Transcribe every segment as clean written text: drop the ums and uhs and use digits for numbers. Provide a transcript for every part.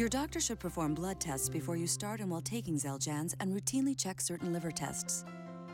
Your doctor should perform blood tests before you start and while taking Xeljanz and routinely check certain liver tests.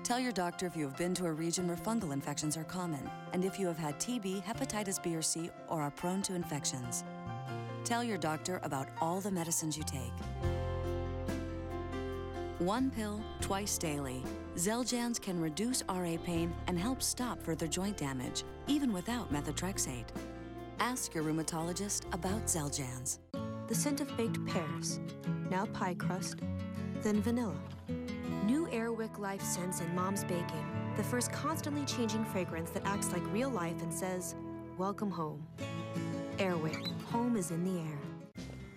Tell your doctor if you have been to a region where fungal infections are common and if you have had TB, hepatitis B or C, or are prone to infections. Tell your doctor about all the medicines you take. One pill, twice daily. Xeljanz can reduce RA pain and help stop further joint damage, even without methotrexate. Ask your rheumatologist about Xeljanz. The scent of baked pears, now pie crust, then vanilla. New Airwick Life scents in Mom's Baking, the first constantly changing fragrance that acts like real life and says, welcome home. Airwick, home is in the air.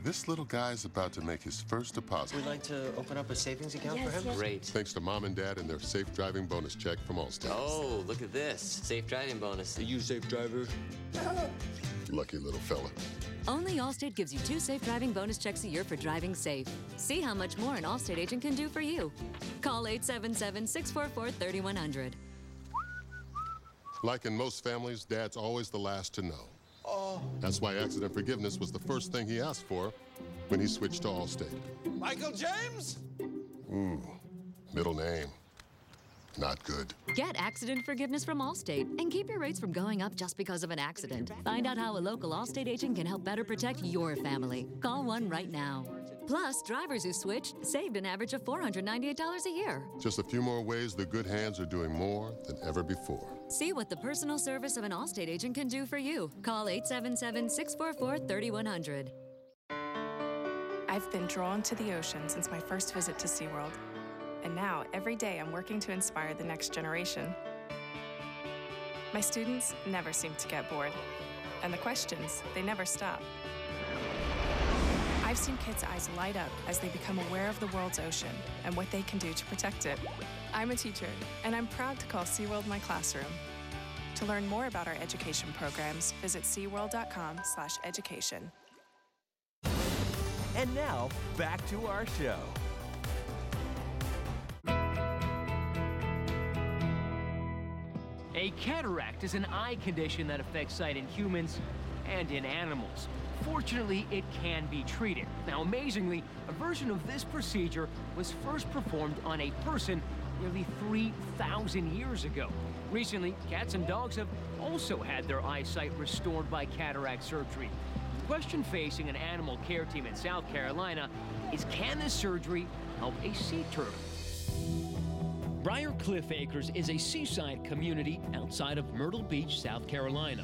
This little guy's about to make his first deposit. We'd like to open up a savings account for him? Yes. Great. Thanks to Mom and Dad and their safe driving bonus check from Allstate. Oh, look at this. Safe driving bonus. Are you a safe driver? Lucky little fella. Only Allstate gives you 2 safe driving bonus checks a year for driving safe. See how much more an Allstate agent can do for you. Call 877-644-3100. Like in most families, Dad's always the last to know. That's why accident forgiveness was the first thing he asked for when he switched to Allstate. Michael James? Middle name. Not good. Get accident forgiveness from Allstate and keep your rates from going up just because of an accident. Find out how a local Allstate agent can help better protect your family. Call one right now. Plus, drivers who switched saved an average of $498 a year. Just a few more ways the good hands are doing more than ever before. See what the personal service of an Allstate agent can do for you. Call 877-644-3100. I've been drawn to the ocean since my first visit to SeaWorld. And now, every day, I'm working to inspire the next generation. My students never seem to get bored. And the questions, they never stop. I've seen kids' eyes light up as they become aware of the world's ocean and what they can do to protect it. I'm a teacher, and I'm proud to call SeaWorld my classroom. To learn more about our education programs, visit seaworld.com/education. And now, back to our show. A cataract is an eye condition that affects sight in humans and in animals. Fortunately, it can be treated. Now, amazingly, a version of this procedure was first performed on a person nearly 3,000 years ago. Recently, cats and dogs have also had their eyesight restored by cataract surgery. The question facing an animal care team in South Carolina is, can this surgery help a sea turtle? Briar Cliff Acres is a seaside community outside of Myrtle Beach, South Carolina.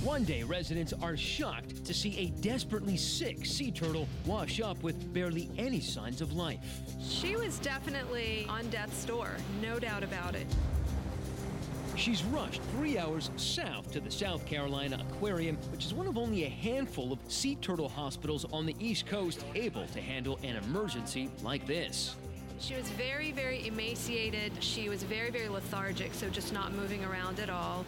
One day, residents are shocked to see a desperately sick sea turtle wash up with barely any signs of life. She was definitely on death's door, no doubt about it. She's rushed 3 hours south to the South Carolina Aquarium, which is one of only a handful of sea turtle hospitals on the East Coast able to handle an emergency like this. She was very, very emaciated. She was very, very lethargic, so just not moving around at all.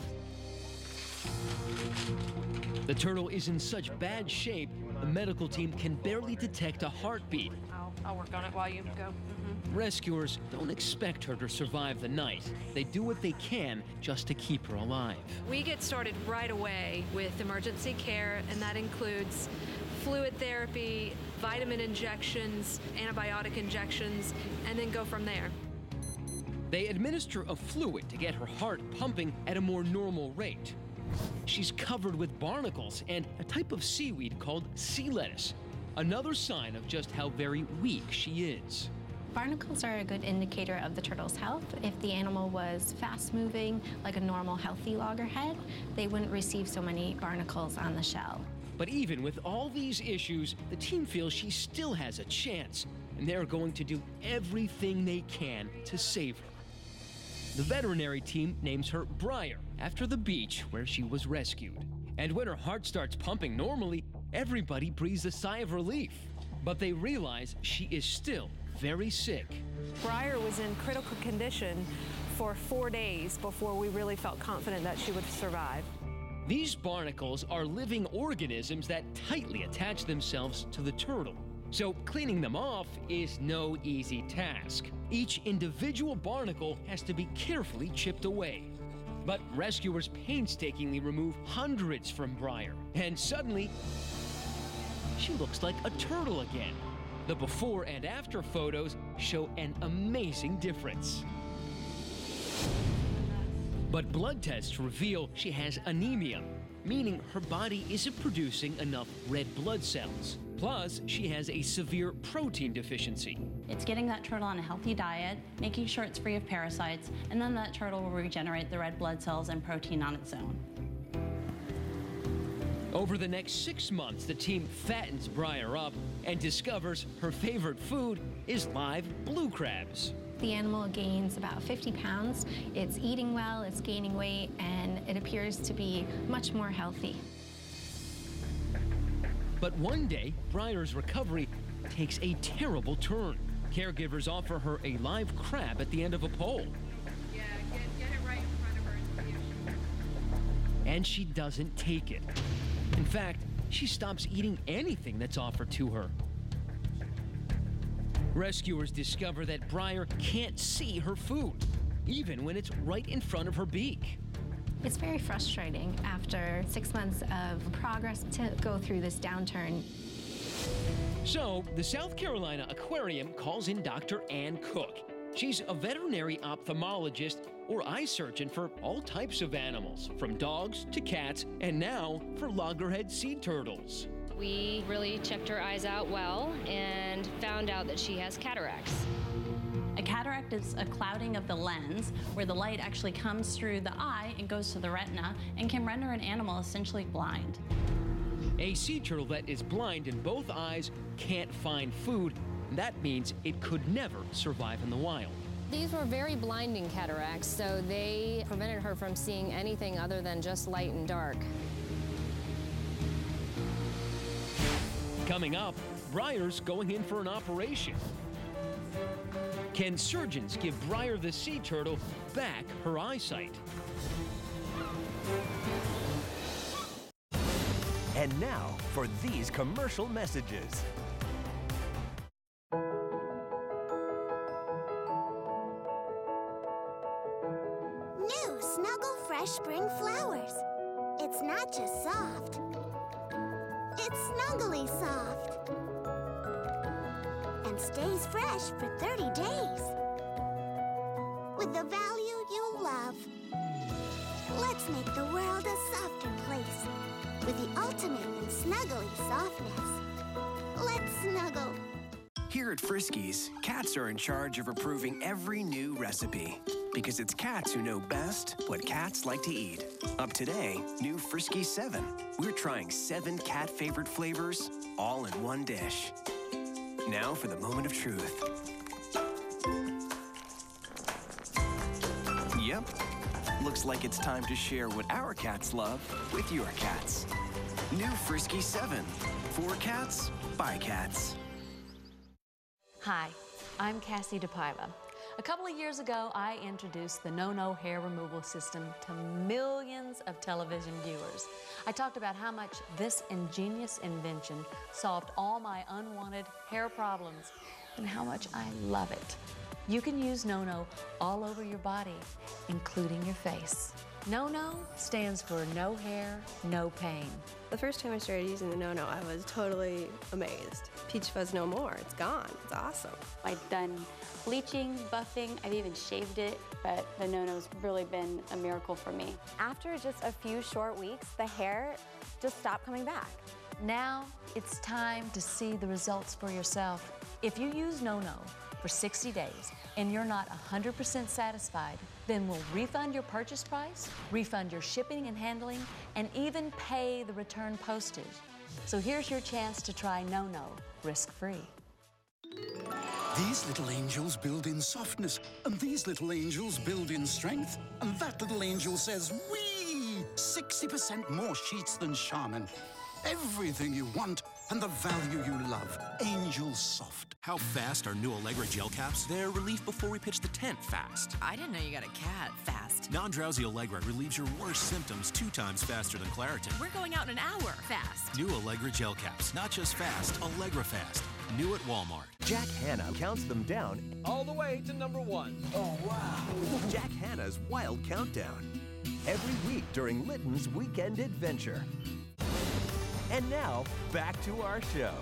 The turtle is in such bad shape, the medical team can barely detect a heartbeat. I'll work on it while you go. Rescuers don't expect her to survive the night. They do what they can just to keep her alive. We get started right away with emergency care, and that includes fluid therapy, vitamin injections, antibiotic injections, and then go from there. They administer a fluid to get her heart pumping at a more normal rate. She's covered with barnacles and a type of seaweed called sea lettuce, another sign of just how very weak she is. Barnacles are a good indicator of the turtle's health. If the animal was fast-moving, like a normal healthy loggerhead, they wouldn't receive so many barnacles on the shell. But even with all these issues, the team feels she still has a chance, and they're going to do everything they can to save her. The veterinary team names her Briar, after the beach where she was rescued. And when her heart starts pumping normally, everybody breathes a sigh of relief. But they realize she is still very sick. Briar was in critical condition for 4 days before we really felt confident that she would survive. These barnacles are living organisms that tightly attach themselves to the turtle. So cleaning them off is no easy task. Each individual barnacle has to be carefully chipped away. But rescuers painstakingly remove hundreds from Briar, and suddenly, she looks like a turtle again. The before and after photos show an amazing difference. But blood tests reveal she has anemia, meaning her body isn't producing enough red blood cells. Plus, she has a severe protein deficiency. It's getting that turtle on a healthy diet, making sure it's free of parasites, and then that turtle will regenerate the red blood cells and protein on its own. Over the next 6 months, the team fattens Briar up and discovers her favorite food is live blue crabs. The animal gains about 50 pounds. It's eating well, it's gaining weight, and it appears to be much more healthy. But one day, Briar's recovery takes a terrible turn. Caregivers offer her a live crab at the end of a pole. Yeah, get it right in front of her and see if she... And she doesn't take it. In fact, she stops eating anything that's offered to her. Rescuers discover that Briar can't see her food, even when it's right in front of her beak. It's very frustrating after 6 months of progress to go through this downturn. So, the South Carolina Aquarium calls in Dr. Ann Cook. She's a veterinary ophthalmologist or eye surgeon for all types of animals, from dogs to cats, and now for loggerhead sea turtles. We really checked her eyes out well and found out that she has cataracts. A cataract is a clouding of the lens where the light actually comes through the eye and goes to the retina and can render an animal essentially blind. A sea turtle that is blind in both eyes can't find food. That means it could never survive in the wild. These were very blinding cataracts, so they prevented her from seeing anything other than just light and dark. Coming up, Briar's going in for an operation. Can surgeons give Briar the sea turtle back her eyesight? And now for these commercial messages. New Snuggle Fresh Spring Flowers. It's not just soft, it's snuggly soft. And stays fresh for 30 days. With the value you love. Let's make the world a softer place. With the ultimate in snuggly softness. Let's snuggle. Here at Friskies, cats are in charge of approving every new recipe. Because it's cats who know best what cats like to eat. Up today, new Friskies 7. We're trying 7 cat favorite flavors, all in one dish. Now for the moment of truth. Yep. Looks like it's time to share what our cats love with your cats. New Friskies 7. For cats, by cats. Hi, I'm Cassie DePaiva. A couple of years ago, I introduced the No-No hair removal system to millions of television viewers. I talked about how much this ingenious invention solved all my unwanted hair problems and how much I love it. You can use No-No all over your body, including your face. No-No stands for no hair, no pain. The first time I started using the No-No, I was totally amazed. Peach fuzz no more. It's gone. It's awesome. I've done bleaching, buffing, I've even shaved it, but the No-No's really been a miracle for me. After just a few short weeks, the hair just stopped coming back. Now it's time to see the results for yourself. If you use No-No for 60 days and you're not 100% satisfied, then we'll refund your purchase price, refund your shipping and handling, and even pay the return postage. So here's your chance to try No-No risk-free. These little angels build in softness, and these little angels build in strength, and that little angel says, whee! 60% more sheets than Charmin. Everything you want and the value you love. Angel Soft. How fast are new Allegra gel caps? They're relief before we pitch the tent fast. I didn't know you got a cat fast. Non-drowsy Allegra relieves your worst symptoms 2 times faster than Claritin. We're going out in an hour fast. New Allegra gel caps. Not just fast, Allegra fast. New at Walmart. Jack Hanna counts them down all the way to number 1. Oh, wow. Jack Hanna's Wild Countdown. Every week during Litton's Weekend Adventure. And now, back to our show.